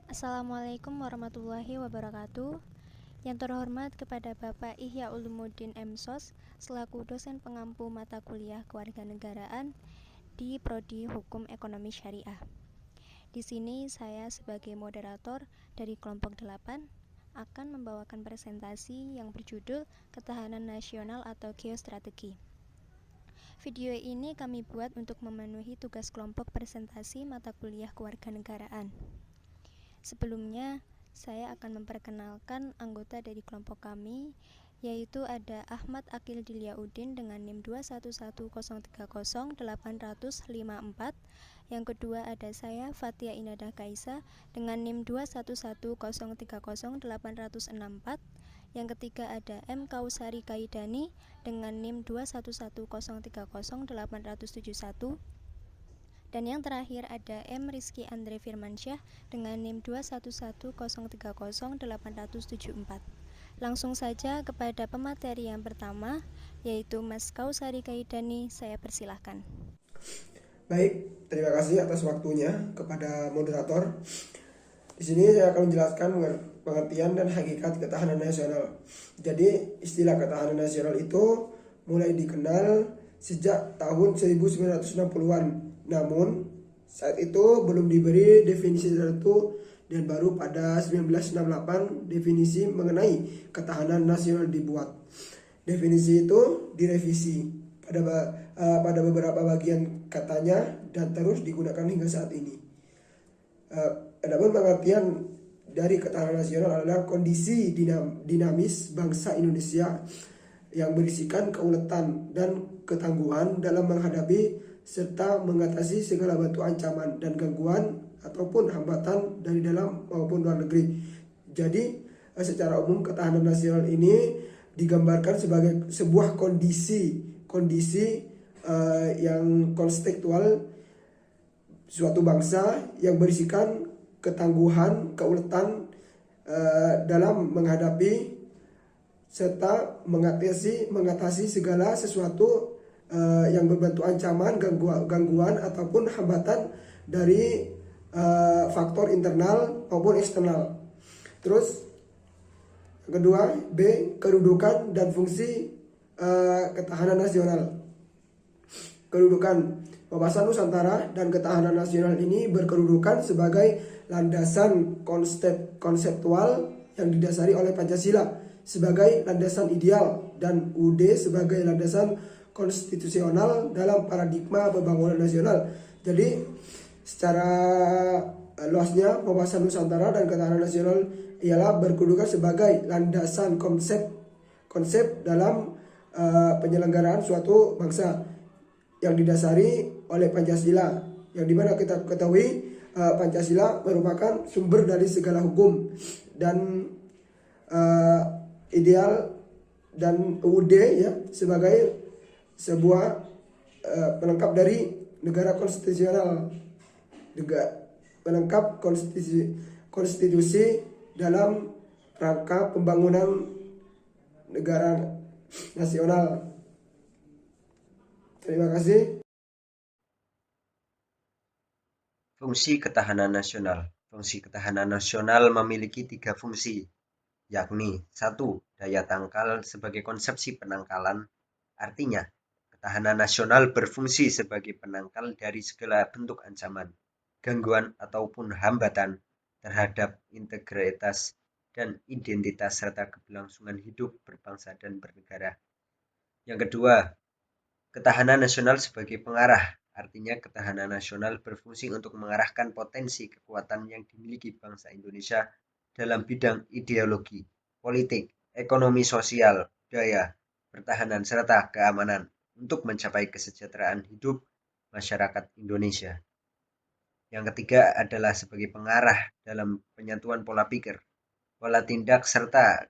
Assalamualaikum warahmatullahi wabarakatuh. Yang terhormat kepada Bapak Ihya Ulumuddin M.Sos selaku dosen pengampu mata kuliah kewarganegaraan di Prodi Hukum Ekonomi Syariah. Di sini saya sebagai moderator dari kelompok 8 akan membawakan presentasi yang berjudul Ketahanan Nasional atau Geostrategi. Video ini kami buat untuk memenuhi tugas kelompok presentasi mata kuliah kewarganegaraan. Sebelumnya, saya akan memperkenalkan anggota dari kelompok kami, yaitu ada Ahmad Akil Dilyauddin dengan NIM 211030854. Yang kedua ada saya Fatia Inadah Kaisa dengan NIM 211030864. Yang ketiga ada M Kausari Kaidani dengan NIM 211030871. Dan yang terakhir ada M Rizky Andre Firmansyah dengan NIM 211030874. Langsung saja kepada pemateri yang pertama, yaitu Mas Kausari Kaidani, saya persilahkan. Baik, terima kasih atas waktunya kepada moderator. Di sini saya akan menjelaskan pengertian dan hakikat ketahanan nasional. Jadi, istilah ketahanan nasional itu mulai dikenal sejak tahun 1960-an. Namun, saat itu belum diberi definisi tertentu dan baru pada 1968 definisi mengenai ketahanan nasional dibuat. Definisi itu direvisi pada beberapa bagian katanya dan terus digunakan hingga saat ini. Adapun pengertian dari ketahanan nasional adalah kondisi dinamis bangsa Indonesia yang berisikan keuletan dan ketangguhan dalam menghadapi serta mengatasi segala bentuk ancaman dan gangguan ataupun hambatan dari dalam maupun luar negeri. Jadi, secara umum ketahanan nasional ini digambarkan sebagai sebuah kondisi yang kontekstual suatu bangsa yang berisikan ketangguhan, keuletan dalam menghadapi serta mengatasi segala sesuatu yang berbentuk ancaman, gangguan ataupun hambatan dari faktor internal maupun eksternal. Terus kedua, B, kedudukan dan fungsi ketahanan nasional. Kedudukan wawasan Nusantara dan ketahanan nasional ini berkedudukan sebagai landasan konseptual yang didasari oleh Pancasila sebagai landasan ideal dan UUD sebagai landasan konstitusional dalam paradigma pembangunan nasional. Jadi secara luasnya wawasan Nusantara dan ketahanan nasional ialah berkedudukan sebagai landasan konsep dalam penyelenggaraan suatu bangsa yang didasari oleh Pancasila, yang dimana kita ketahui Pancasila merupakan sumber dari segala hukum dan ideal dan UUD ya sebagai sebuah pelengkap dari negara konstitusional, pelengkap konstitusi dalam rangka pembangunan negara nasional. Terima kasih. Fungsi ketahanan nasional. Fungsi ketahanan nasional memiliki 3 fungsi, yakni 1. Daya tangkal sebagai konsepsi penangkalan. Artinya, ketahanan nasional berfungsi sebagai penangkal dari segala bentuk ancaman, gangguan ataupun hambatan terhadap integritas dan identitas serta keberlangsungan hidup berbangsa dan bernegara. Yang kedua, ketahanan nasional sebagai pengarah. Artinya ketahanan nasional berfungsi untuk mengarahkan potensi kekuatan yang dimiliki bangsa Indonesia dalam bidang ideologi, politik, ekonomi sosial, budaya, pertahanan, serta keamanan untuk mencapai kesejahteraan hidup masyarakat Indonesia. Yang ketiga adalah sebagai pengarah dalam penyatuan pola pikir, pola tindak, serta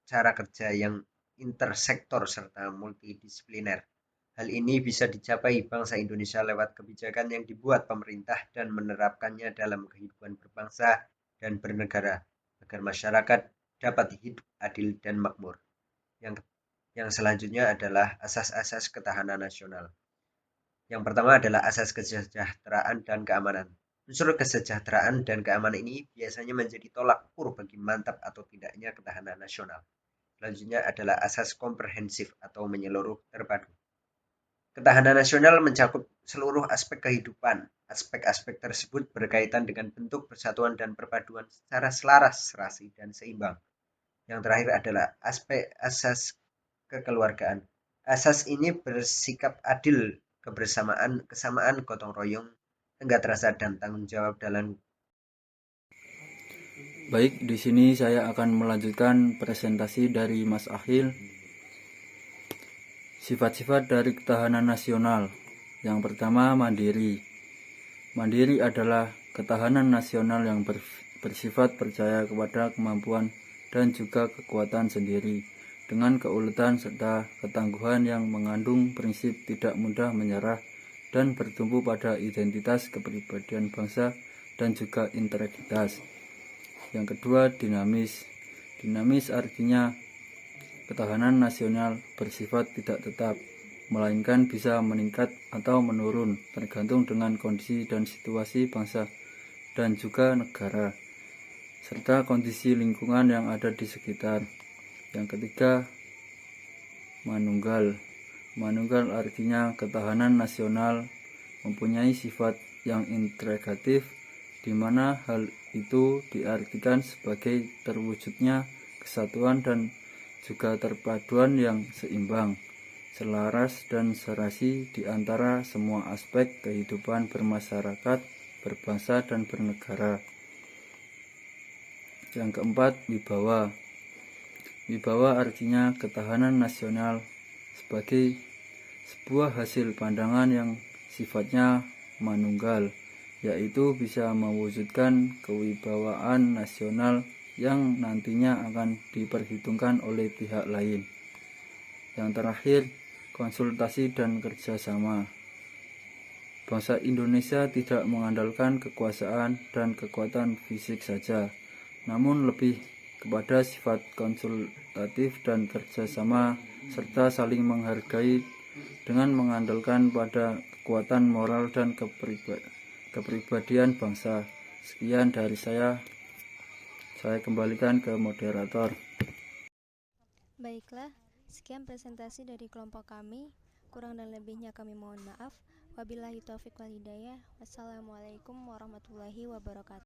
cara kerja yang intersektor serta multidisipliner. Hal ini bisa dicapai bangsa Indonesia lewat kebijakan yang dibuat pemerintah dan menerapkannya dalam kehidupan berbangsa dan bernegara agar masyarakat dapat hidup adil dan makmur. Yang selanjutnya adalah asas-asas ketahanan nasional. Yang pertama adalah asas kesejahteraan dan keamanan. Unsur kesejahteraan dan keamanan ini biasanya menjadi tolak ukur bagi mantap atau tidaknya ketahanan nasional. Selanjutnya adalah asas komprehensif atau menyeluruh terpadu. Ketahanan nasional mencakup seluruh aspek kehidupan. Aspek-aspek tersebut berkaitan dengan bentuk persatuan dan perpaduan secara selaras, serasi, dan seimbang. Yang terakhir adalah aspek asas kekeluargaan. Asas ini bersikap adil, kebersamaan, kesamaan, gotong royong, tenggat rasa, dan tanggung jawab dalam. Baik, di sini saya akan melanjutkan presentasi dari Mas Akhil. Sifat-sifat dari ketahanan nasional. Yang pertama, mandiri. Mandiri adalah ketahanan nasional yang bersifat percaya kepada kemampuan dan juga kekuatan sendiri, dengan keuletan serta ketangguhan yang mengandung prinsip tidak mudah menyerah dan bertumpu pada identitas kepribadian bangsa dan juga integritas. Yang kedua, dinamis. Dinamis artinya ketahanan nasional bersifat tidak tetap, melainkan bisa meningkat atau menurun tergantung dengan kondisi dan situasi bangsa dan juga negara, serta kondisi lingkungan yang ada di sekitar. Yang ketiga, manunggal. Manunggal artinya ketahanan nasional mempunyai sifat yang integratif, di mana hal itu diartikan sebagai terwujudnya kesatuan dan juga terpaduan yang seimbang, selaras dan serasi di antara semua aspek kehidupan bermasyarakat, berbangsa, dan bernegara. Yang keempat, wibawa. Wibawa artinya ketahanan nasional sebagai sebuah hasil pandangan yang sifatnya manunggal, yaitu bisa mewujudkan kewibawaan nasional yang nantinya akan diperhitungkan oleh pihak lain. Yang terakhir, konsultasi dan kerjasama. Bangsa Indonesia tidak mengandalkan kekuasaan dan kekuatan fisik saja, namun lebih kepada sifat konsultatif dan kerjasama serta saling menghargai dengan mengandalkan pada kekuatan moral dan kepribadian bangsa. Sekian dari saya kembalikan ke moderator. Baiklah, sekian presentasi dari kelompok kami. Kurang dan lebihnya kami mohon maaf. Wabillahi taufiq wal hidayah. Wassalamualaikum warahmatullahi wabarakatuh.